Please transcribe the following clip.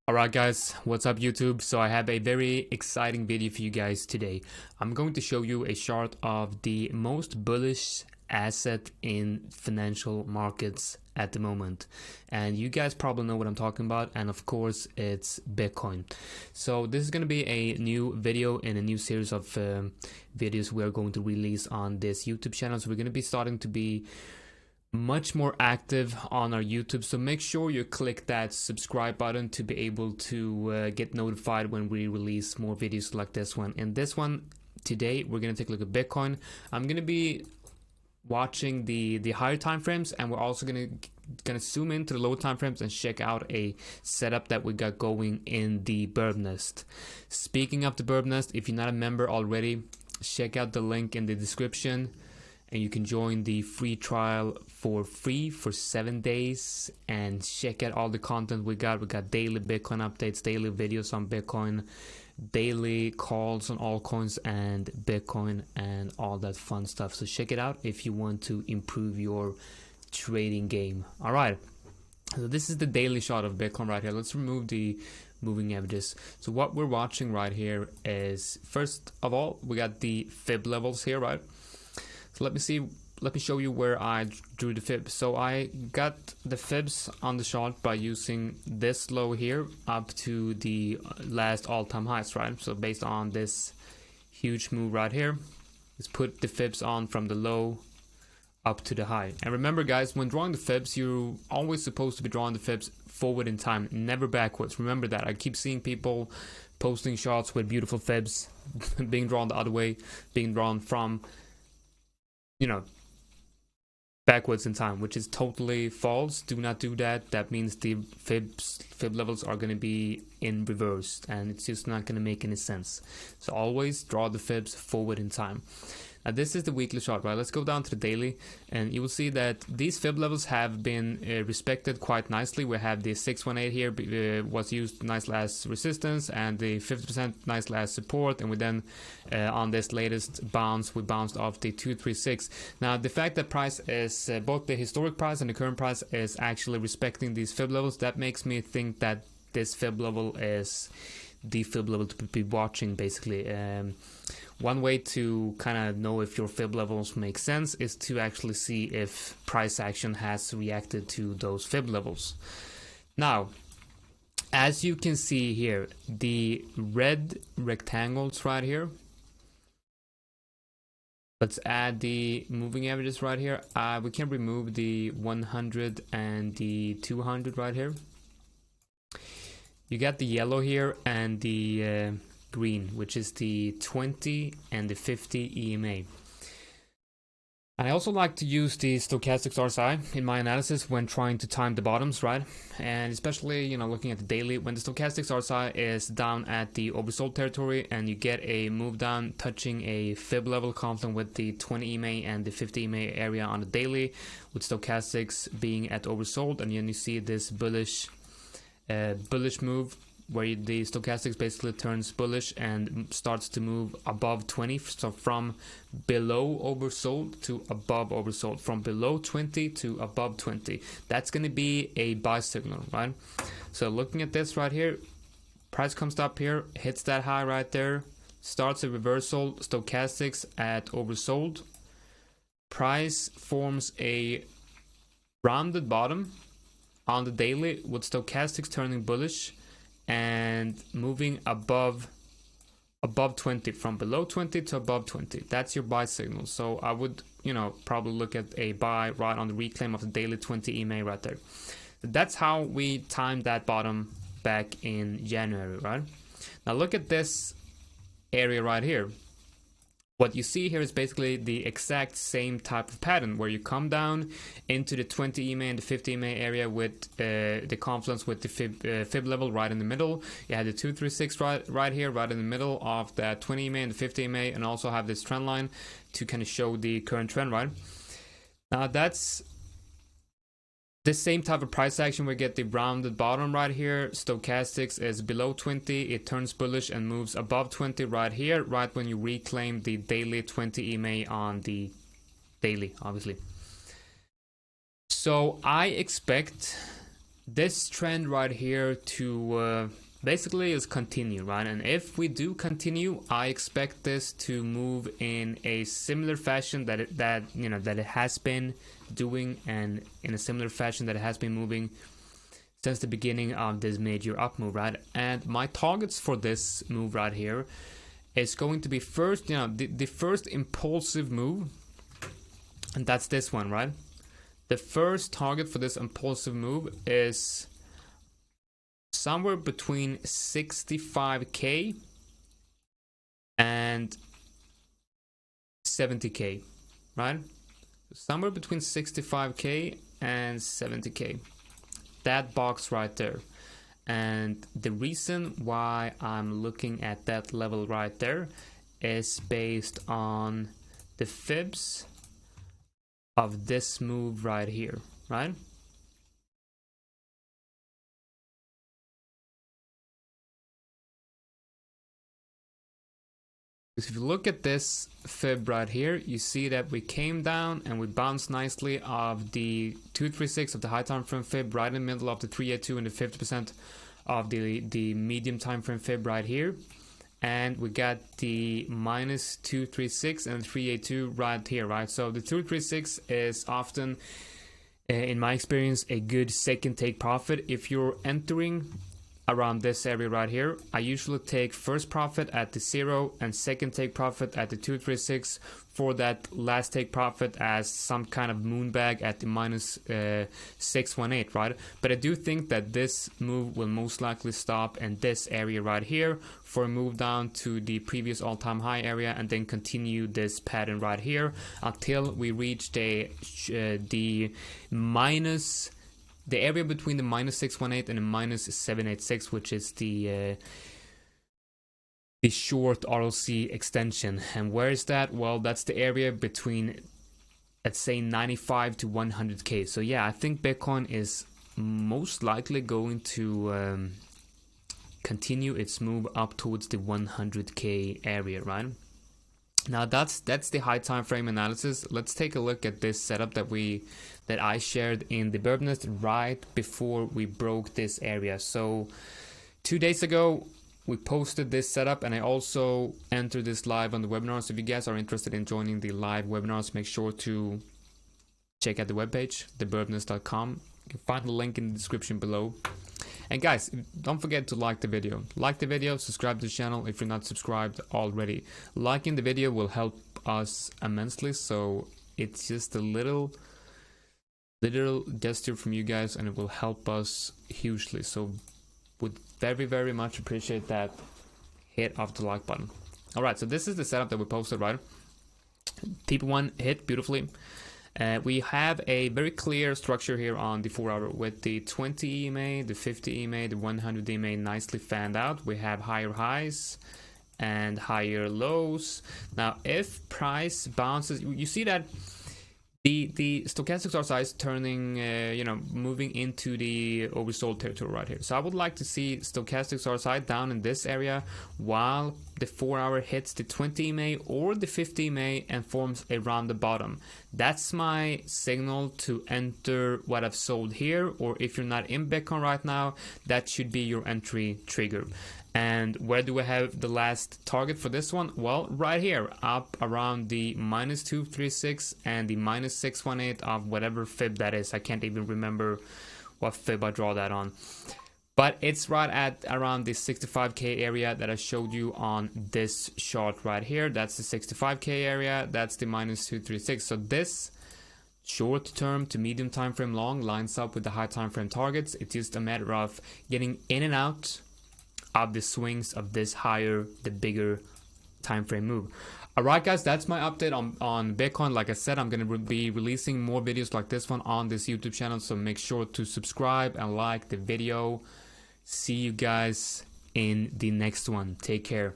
Alright guys, what's up YouTube? So I have a very exciting video for you guys today. I'm going to show you a chart of the most bullish asset in financial markets at the moment. And you guys probably know what I'm talking about, and of course it's Bitcoin. So this is going to be a new video in a new series of videos we're going to release on this YouTube channel. So we're going to be starting to be much more active on our YouTube, so make sure you click that subscribe button to be able to get notified when we release more videos like this one. In this one today we're going to take a look at Bitcoin. I'm going to be watching the higher time frames, and we're also going to zoom into the lower time frames and check out a setup that we got going in the bird nest. Speaking of the bird nest, if you're not a member already, check out the link in the description and you can join the free trial for free for 7 days and check out all the content we got. We got daily Bitcoin updates, daily videos on Bitcoin, daily calls on altcoins and Bitcoin and all that fun stuff. So check it out if you want to improve your trading game. All right, so this is the daily shot of Bitcoin right here. Let's remove the moving averages. So what we're watching right here is, first of all, we got the fib levels here, right? So let me show you where I drew the fibs. So I got the fibs on the chart by using this low here up to the last all-time highs, right? So based on this huge move right here, let's put the fibs on from the low up to the high. And remember guys, when drawing the fibs, you're always supposed to be drawing the fibs forward in time, never backwards. Remember that. I keep seeing people posting charts with beautiful fibs being drawn the other way, being drawn from, you know, backwards in time, which is totally false. Do not do that. That means the fib levels are going to be in reverse, and it's just not going to make any sense. So always draw the fibs forward in time. Now this is the weekly chart, right? Let's go down to the daily, and you will see that these fib levels have been respected quite nicely. We have the 618 here was used nice last resistance, and the 50% nice last support, and we then on this latest bounce we bounced off the 236. Now the fact that price is both the historic price and the current price is actually respecting these fib levels, that makes me think that this fib level is the fib level to be watching basically. One way to kind of know if your fib levels make sense is to actually see if price action has reacted to those fib levels. Now, as you can see here, the red rectangles right here, let's add the moving averages right here. We can remove the 100 and the 200 right here. You got the yellow here and the green, which is the 20 and the 50 EMA. And I also like to use the stochastic RSI in my analysis when trying to time the bottoms, right? And especially, you know, looking at the daily, when the stochastic RSI is down at the oversold territory and you get a move down touching a fib level confluent with the 20 EMA and the 50 EMA area on the daily, with stochastics being at oversold, and then you see this bullish move where the stochastics basically turns bullish and starts to move above 20. So from below oversold to above oversold, from below 20 to above 20. That's going to be a buy signal, right? So looking at this right here, price comes up here, hits that high right there, starts a reversal, stochastics at oversold. Price forms a rounded bottom on the daily with stochastics turning bullish and moving above 20, from below 20 to above 20. That's your buy signal. So I would, you know, probably look at a buy right on the reclaim of the daily 20 EMA right there. That's how we timed that bottom back in January, right? Now look at this area right here. What you see here is basically the exact same type of pattern where you come down into the 20 EMA and the 50 EMA area with the confluence with the fib level right in the middle. You had the 236 right here, right in the middle of that 20 EMA and the 50 EMA, and also have this trend line to kind of show the current trend, right? Now that's the same type of price action. We get the rounded bottom right here. Stochastics is below 20, it turns bullish and moves above 20 right here, right when you reclaim the daily 20 EMA on the daily, obviously. So I expect this trend right here to basically is continue, right? And if we do continue, I expect this to move in a similar fashion that it has been doing, and in a similar fashion that it has been moving since the beginning of this major up move, right? And my targets for this move right here is going to be first, the first impulsive move, and that's this one, right? The first target for this impulsive move is somewhere between 65k and 70k, right? Somewhere between 65k and 70k. That box right there. And the reason why I'm looking at that level right there is based on the fibs of this move right here, right? If you look at this fib right here, you see that we came down and we bounced nicely of the 236 of the high time frame fib right in the middle of the 382 and the 50% of the medium time frame fib right here. And we got the minus 236 and 382 right here, right? So the 236 is often, in my experience, a good second take profit. If you're entering around this area right here, I usually take first profit at the 0 and second take profit at the 236 for that last take profit as some kind of moon bag at the minus 618, right? But I do think that this move will most likely stop in this area right here for a move down to the previous all-time high area, and then continue this pattern right here until we reach the area between the minus 618 and the minus 786, which is the short ROC extension. And where is that? Well, that's the area between, let's say, 95 to 100k. So yeah, I think Bitcoin is most likely going to continue its move up towards the 100k area, right? Now that's the high time frame analysis. Let's take a look at this setup that I shared in the Bird Nest right before we broke this area. So 2 days ago we posted this setup, and I also entered this live on the webinar. So if you guys are interested in joining the live webinars, make sure to check out the webpage, thebirdnest.com. You can find the link in the description below. And guys, don't forget to like the video. Like the video, subscribe to the channel if you're not subscribed already. Liking the video will help us immensely, so it's just a little gesture from you guys, and it will help us hugely. So would very much appreciate that hit of the like button. Alright, so this is the setup that we posted, right? TP1 hit beautifully. We have a very clear structure here on the 4 hour with the 20 EMA, the 50 EMA, the 100 EMA nicely fanned out. We have higher highs and higher lows. Now, if price bounces, you see that the stochastics RSI is turning, moving into the oversold territory right here. So I would like to see stochastics RSI down in this area while the 4 hour hits the 20 EMA or the 50 EMA and forms around the bottom. That's my signal to enter what I've sold here, or if you're not in Bitcoin right now, that should be your entry trigger. And where do we have the last target for this one? Well, right here, up around the minus 236 and the minus 618 of whatever fib that is. I can't even remember what fib I draw that on. But it's right at around the 65k area that I showed you on this chart right here. That's the 65k area, that's the minus 236. So this short term to medium time frame long lines up with the high time frame targets. It's just a matter of getting in and out of the swings of this higher, the bigger time frame move. Alright guys, that's my update on Bitcoin. Like I said, I'm going to be releasing more videos like this one on this YouTube channel, so make sure to subscribe and like the video. See you guys in the next one. Take care.